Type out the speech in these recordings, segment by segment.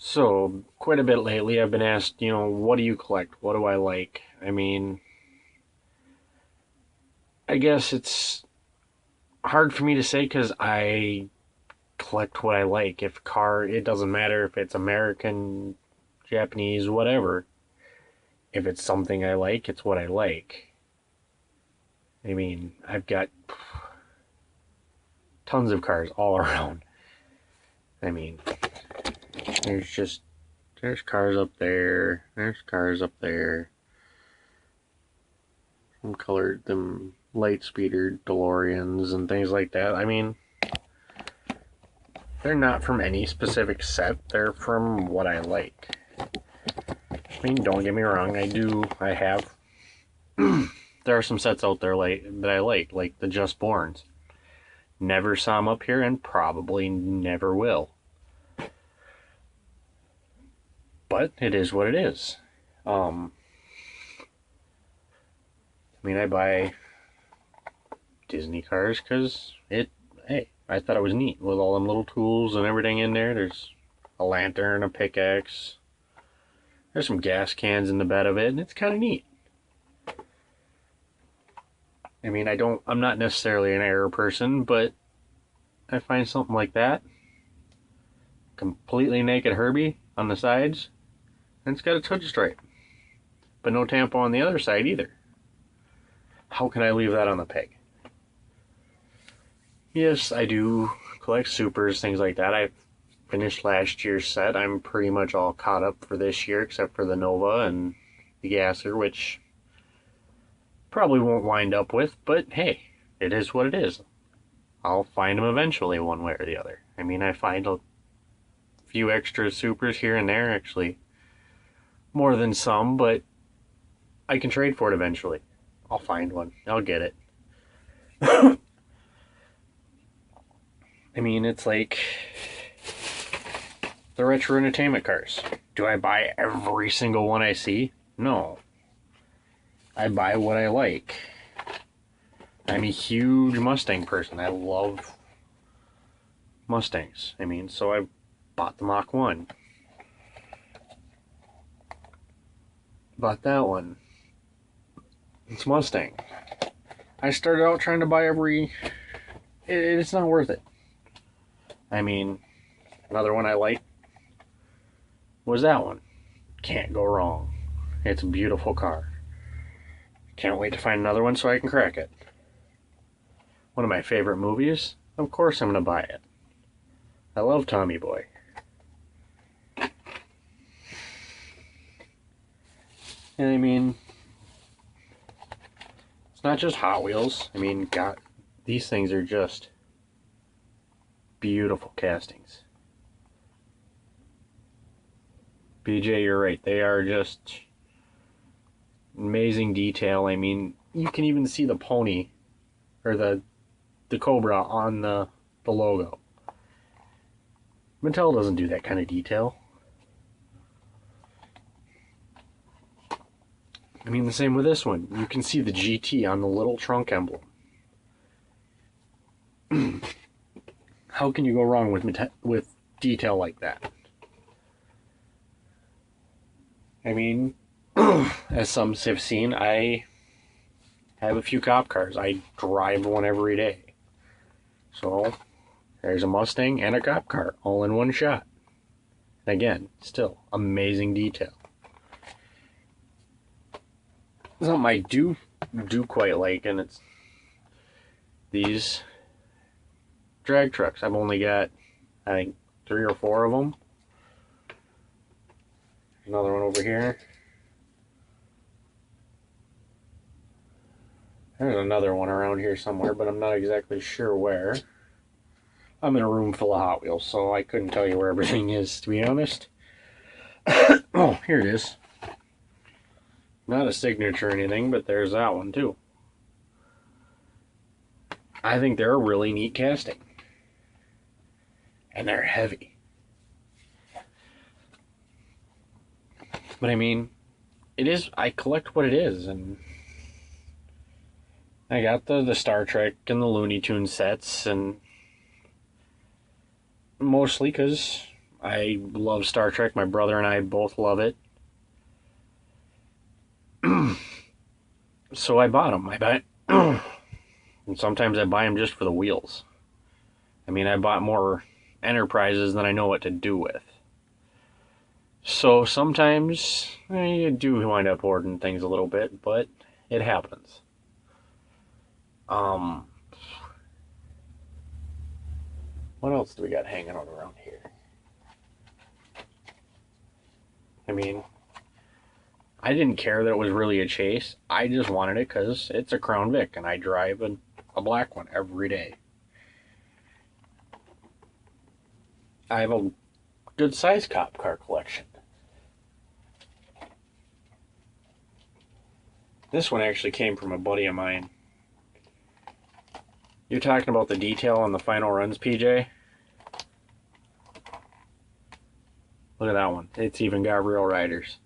So, quite a bit lately, I've been asked, what do you collect? What do I like? I mean, I guess it's hard for me to say because I collect what I like. If car, it doesn't matter if it's American, Japanese, whatever. If it's something I like, it's what I like. I mean, I've got tons of cars all around. I mean, there's just, there's cars up there, there's cars up there. Some colored, them light speeder DeLoreans and things like that. I mean, they're not from any specific set. They're from what I like. I mean, don't get me wrong. I have. There are some sets out there that I like the Just Borns. Never saw them up here, and probably never will. But it is what it is. I mean, I buy Disney cars because hey, I thought it was neat with all them little tools and everything in there. There's a lantern, a pickaxe. There's some gas cans in the bed of it, and it's kind of neat. I mean, I'm not necessarily an error person, but I find something like that. Completely naked Herbie on the sides, and it's got a touch stripe. But no tampon on the other side either. How can I leave that on the peg? Yes, I do collect supers, things like that. I finished last year's set. I'm pretty much all caught up for this year, except for the Nova and the Gasser, which probably won't wind up with, but hey, it is what it is. I'll find them eventually, one way or the other. I mean, I find a few extra supers here and there, actually. More than some, but I can trade for it eventually. I'll find one. I'll get it. I mean, it's like the retro entertainment cars. Do I buy every single one I see? No. I buy what I like. I'm a huge Mustang person. I love Mustangs. I mean, so I bought the Mach 1. Bought that one. It's Mustang. I started out trying to buy it's not worth it. I mean, another one I like was that one. Can't go wrong. It's a beautiful car. Can't wait to find another one so I can crack it. One of my favorite movies? Of course I'm going to buy it. I love Tommy Boy. And I mean, it's not just Hot Wheels. I mean, God, these things are just beautiful castings. BJ, you're right. They are just amazing detail. I mean, you can even see the pony or the Cobra on the logo. Mattel doesn't do that kind of detail. I mean, the same with this one. You can see the GT on the little trunk emblem. How can you go wrong with detail like that? I mean, as some have seen, I have a few cop cars. I drive one every day. So, there's a Mustang and a cop car, all in one shot. And again, still, amazing detail. Something I do quite like, and it's these drag trucks. I've only got, I think, 3 or 4 of them. Another one over here. There's another one around here somewhere, but I'm not exactly sure where. I'm in a room full of Hot Wheels, so I couldn't tell you where everything is, to be honest. Oh, here it is. Not a signature or anything, but there's that one too. I think they're a really neat casting. And they're heavy. But I mean, I collect what it is, and I got the Star Trek and the Looney Tunes sets, and mostly because I love Star Trek. My brother and I both love it. So I bought them. I buy, and sometimes I buy them just for the wheels. I mean, I bought more Enterprises than I know what to do with. So sometimes you do wind up hoarding things a little bit, but it happens. What else do we got hanging out around here? I mean, I didn't care that it was really a chase. I just wanted it because it's a Crown Vic, and I drive a black one every day. I have a good size cop car collection. This one actually came from a buddy of mine. You're talking about the detail on the final runs, PJ? Look at that one. It's even got real riders.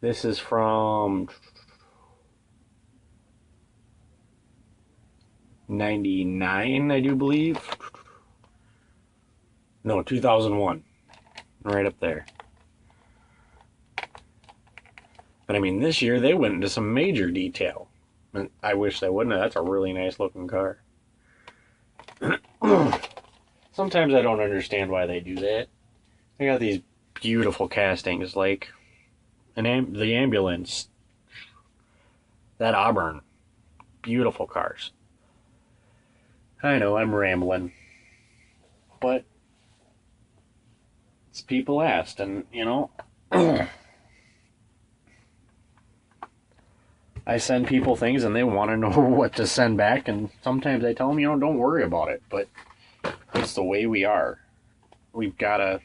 This is from 99, I do believe. No, 2001. Right up there. But I mean, this year they went into some major detail. I wish they wouldn't have. That's a really nice looking car. Sometimes I don't understand why they do that. They got these beautiful castings, like the ambulance, that Auburn. Beautiful cars. I know, I'm rambling. But it's people asked, and, you know, I send people things and they want to know what to send back, and sometimes I tell them, you know, don't worry about it, but it's the way we are. We've got to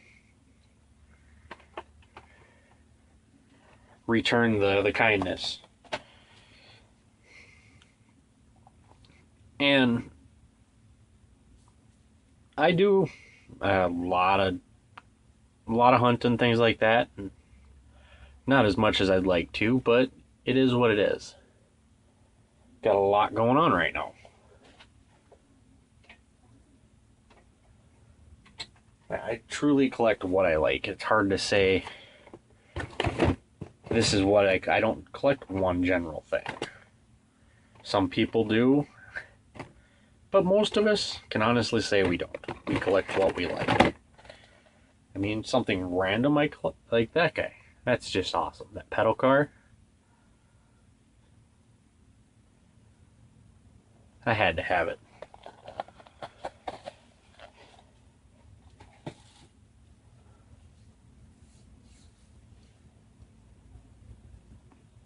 return the kindness. And I do a lot of hunting, things like that. Not as much as I'd like to, but it is what it is. Got a lot going on right now. I truly collect what I like. It's hard to say this is what I don't collect one general thing. Some people do, but most of us can honestly say we don't. We collect what we like. I mean, something random I collect, like that guy. That's just awesome. That pedal car. I had to have it.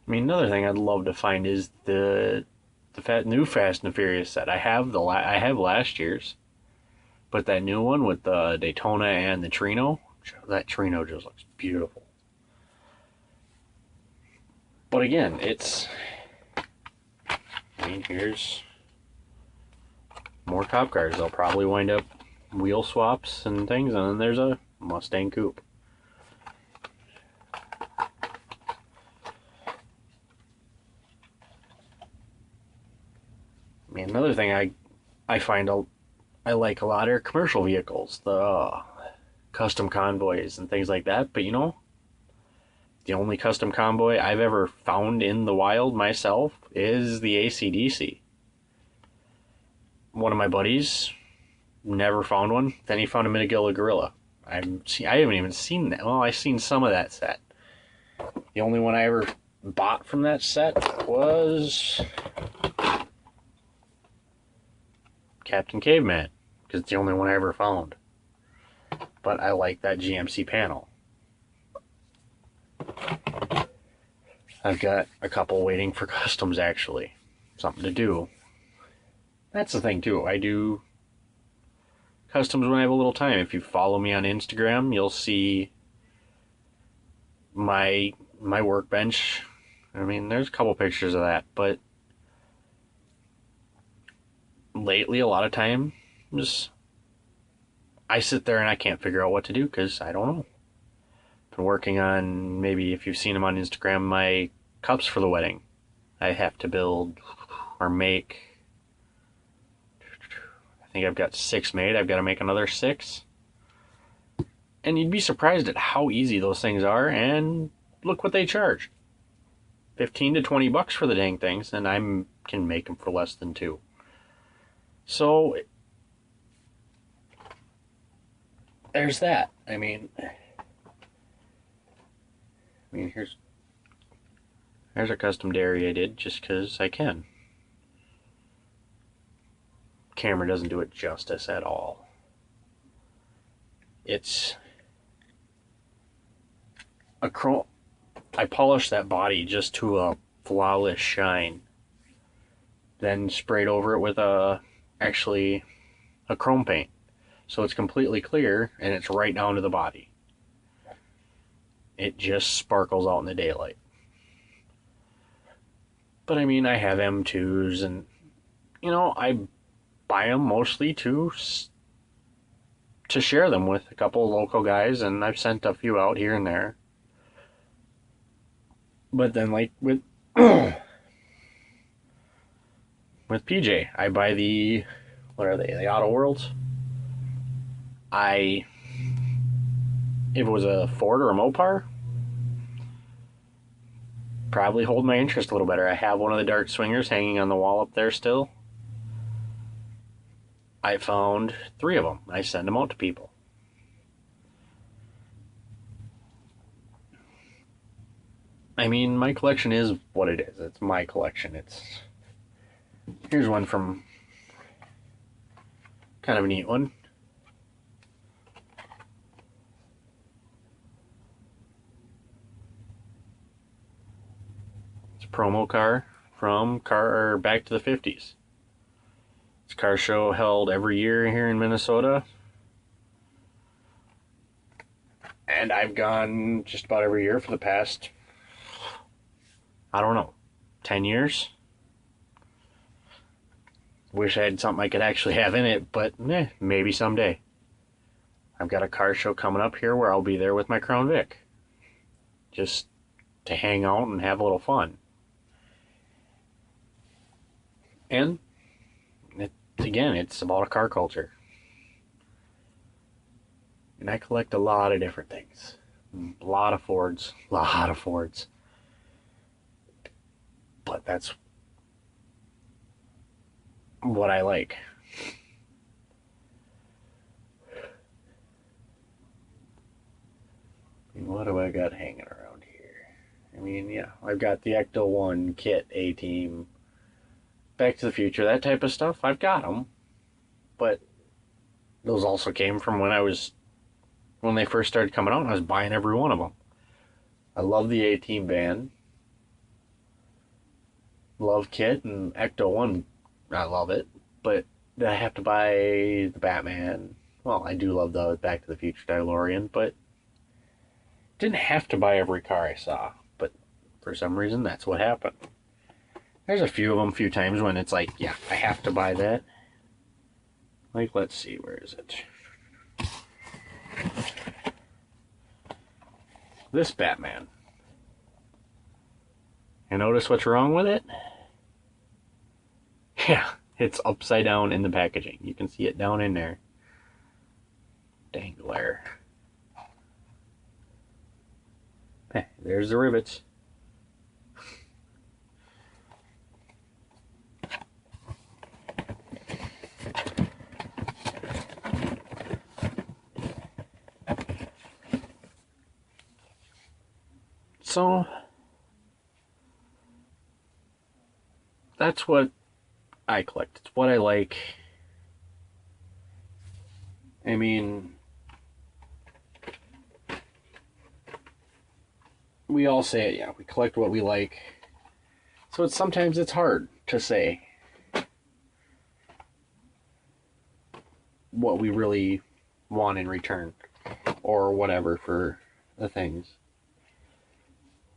I mean, another thing I'd love to find is the new Fast and Furious set. I have last year's, but that new one with the Daytona and the Trino, that Trino just looks beautiful. But again, I mean, here's more cop cars. They'll probably wind up wheel swaps and things, and then there's a Mustang Coupe. I mean, another thing I find I like a lot are commercial vehicles, the custom convoys and things like that. But you know, the only custom convoy I've ever found in the wild myself is the AC/DC. One of my buddies never found one. Then he found a Minigilla Gorilla. I haven't even seen that. Well, I've seen some of that set. The only one I ever bought from that set was Captain Caveman, because it's the only one I ever found. But I like that GMC panel. I've got a couple waiting for customs, actually. Something to do. That's the thing, too. I do customs when I have a little time. If you follow me on Instagram, you'll see my workbench. I mean, there's a couple pictures of that, but lately, a lot of time, I sit there and I can't figure out what to do because I don't know. Been working on, maybe if you've seen them on Instagram, my cups for the wedding. I have to build or make. I think I've got 6 made. I've got to make another 6. And you'd be surprised at how easy those things are, and look what they charge. 15 to 20 bucks for the dang things, and I can make them for less than $2. So there's that. I mean here's a custom dairy I did just because I can. Camera doesn't do it justice at all. It's a chrome. I polished that body just to a flawless shine. Then sprayed over it with actually a chrome paint. So it's completely clear and it's right down to the body. It just sparkles out in the daylight. But I mean, I have M2s, and I buy them mostly to share them with a couple of local guys, and I've sent a few out here and there. But then, like with PJ, I buy the, what are they? The Auto Worlds. If it was a Ford or a Mopar, probably hold my interest a little better. I have one of the Dart Swingers hanging on the wall up there still. I found 3 of them. I send them out to people. I mean, my collection is what it is. It's my collection. Here's one from, kind of a neat one. It's a promo car from Back to the 50s. It's a car show held every year here in Minnesota. And I've gone just about every year for the past, I don't know, 10 years. Wish I had something I could actually have in it, but maybe someday. I've got a car show coming up here where I'll be there with my Crown Vic. Just to hang out and have a little fun. And, it's about a car culture. And I collect a lot of different things. A lot of Fords. But that's what I like. What do I got hanging around here? I've got the Ecto 1 kit, A-Team, Back to the Future, that type of stuff. I've got them. But those also came from when they first started coming out, and I was buying every one of them. I love the A-Team band. Love Kit and Ecto 1. I love it. But did I have to buy the Batman? Well, I do love the Back to the Future DeLorean, but didn't have to buy every car I saw. But for some reason, that's what happened. There's a few of them, a few times when it's like, yeah, I have to buy that. Like, let's see, where is it? This Batman. And notice what's wrong with it? Yeah, it's upside down in the packaging. You can see it down in there. Dang glare. There's the rivets. So that's what I collect. It's what I like. I mean, we all say it, yeah, we collect what we like. So sometimes it's hard to say what we really want in return or whatever for the things.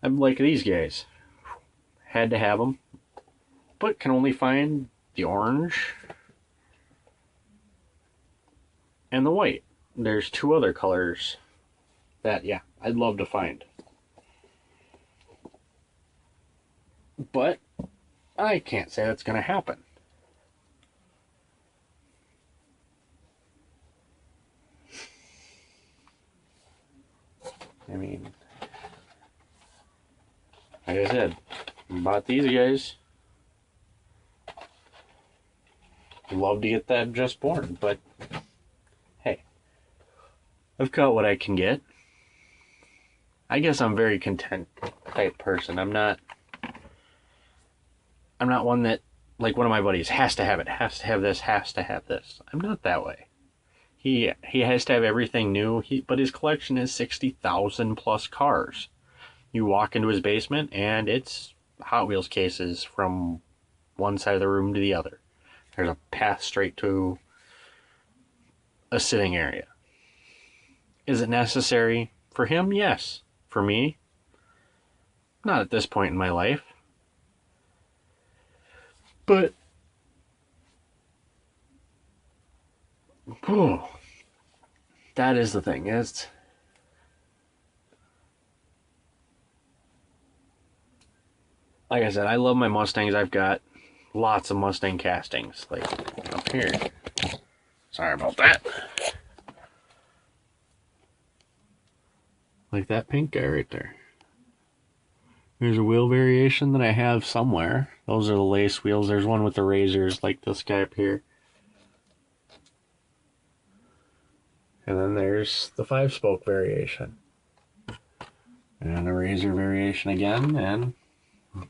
I'm like these guys. Had to have them, but can only find the orange and the white. There's 2 other colors that, yeah, I'd love to find. But I can't say that's going to happen. I mean, like I said, bought these guys. Love to get that just born, but hey, I've got what I can get. I guess I'm a very content type person. I'm not one that, like one of my buddies, has to have it, has to have this, has to have this. I'm not that way. He has to have everything new, but his collection is 60,000 plus cars. You walk into his basement and it's Hot Wheels cases from one side of the room to the other. There's a path straight to a sitting area. Is it necessary for him? Yes. For me, not at this point in my life. But that is the thing. It's like I said, I love my Mustangs. I've got lots of Mustang castings, like up here. Sorry about that. Like that pink guy right there. There's a wheel variation that I have somewhere. Those are the lace wheels. There's one with the razors, like this guy up here. And then there's the 5-spoke variation. And a razor variation again, and I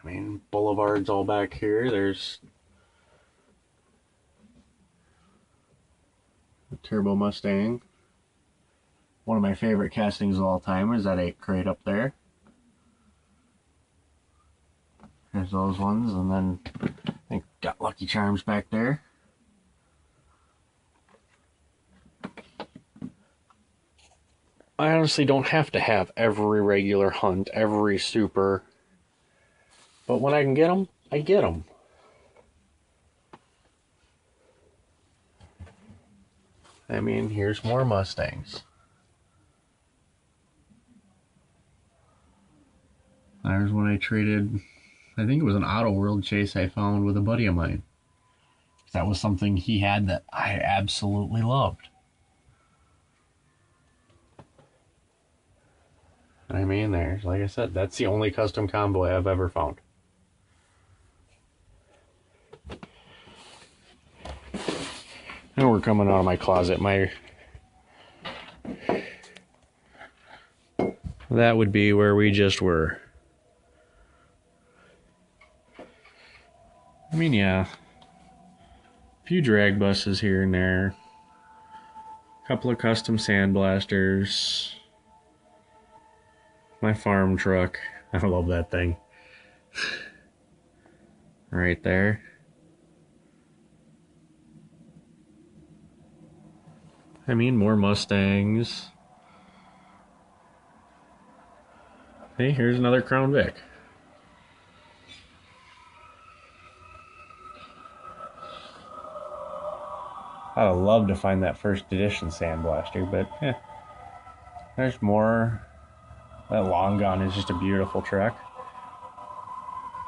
mean, Boulevard's all back here. There's a Turbo Mustang. One of my favorite castings of all time is that 8 crate up there. There's those ones, and then I think got Lucky Charms back there. I honestly don't have to have every regular hunt, every super. But when I can get them, I get them. I mean, here's more Mustangs. There's one I traded, I think it was an Auto World chase I found with a buddy of mine. That was something he had that I absolutely loved. I mean, there's, like I said, that's the only custom combo I've ever found. And we're coming out of my closet. That would be where we just were. I mean, yeah. A few drag buses here and there. A couple of custom sandblasters. My farm truck. I love that thing. Right there. I mean, more Mustangs. Hey, here's another Crown Vic. I'd love to find that first edition Sandblaster, but there's more. That Long Gone is just a beautiful truck.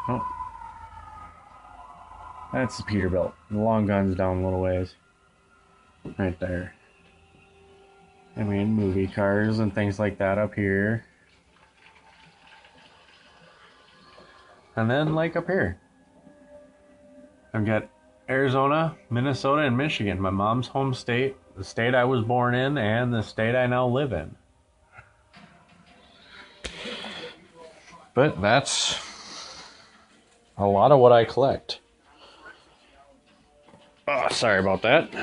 Oh, that's the Peterbilt. The Long Gone's down a little ways. Right there. I mean, movie cars and things like that up here. And then, like, up here, I've got Arizona, Minnesota, and Michigan. My mom's home state, the state I was born in, and the state I now live in. But that's a lot of what I collect. Oh, sorry about that.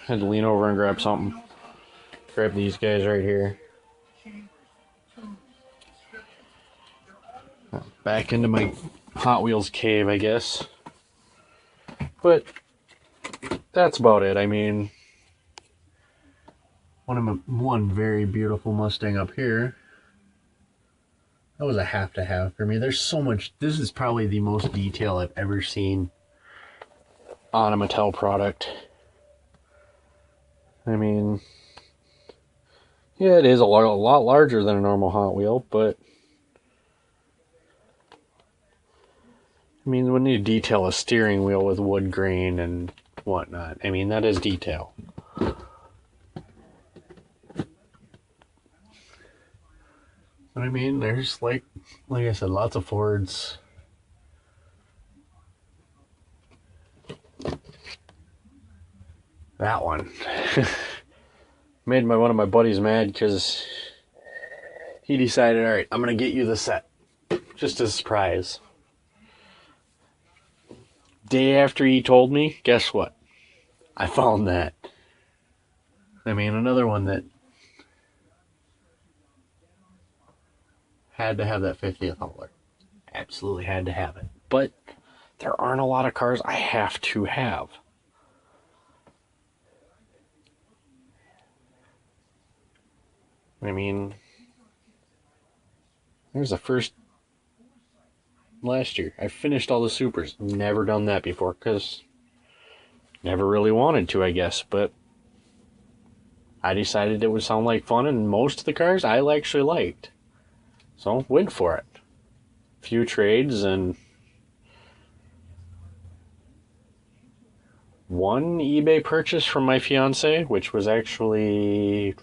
Had to lean over and grab something. Grab these guys right here. Back into my Hot Wheels cave, I guess. But that's about it. I mean, one very beautiful Mustang up here. That was a have to have for me. There's so much. This is probably the most detail I've ever seen on a Mattel product. I mean, yeah, it is a lot larger than a normal Hot Wheel, but I mean, when you detail a steering wheel with wood grain and whatnot, I mean, that is detail. But I mean, there's like I said, lots of Fords. That one made one of my buddies mad because he decided, all right, I'm gonna get you the set, just as a surprise. Day after he told me, guess what? I found that. I mean, another one that had to have that 50th hauler. Absolutely had to have it. But there aren't a lot of cars I have to have. I mean, there's the first last year. I finished all the supers. Never done that before because never really wanted to, I guess. But I decided it would sound like fun, and most of the cars I actually liked. So went for it. Few trades and one eBay purchase from my fiance, which was actually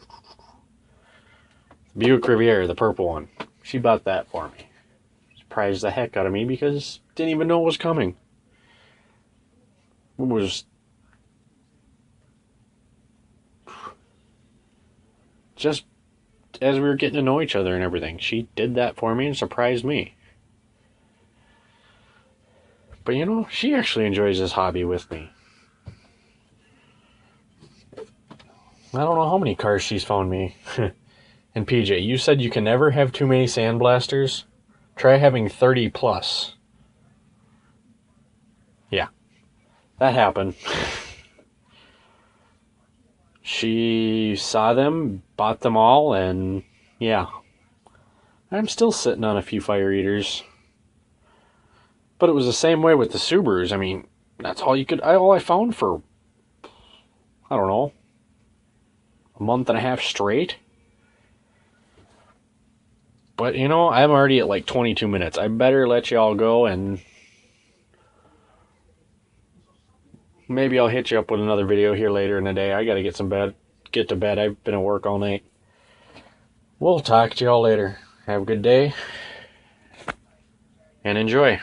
Buick Riviera, the purple one. She bought that for me. Surprised the heck out of me because didn't even know it was coming. It was just as we were getting to know each other and everything. She did that for me and surprised me. But you know, she actually enjoys this hobby with me. I don't know how many cars she's found me. And PJ, you said you can never have too many sandblasters? Try having 30 plus. Yeah, that happened. She saw them, bought them all, and yeah. I'm still sitting on a few fire eaters. But it was the same way with the Subarus. I mean, that's all I found for, I don't know, a month and a half straight. But, you know, I'm already at like 22 minutes. I better let y'all go, and maybe I'll hit you up with another video here later in the day. I gotta get to bed. I've been at work all night. We'll talk to y'all later. Have a good day, and enjoy.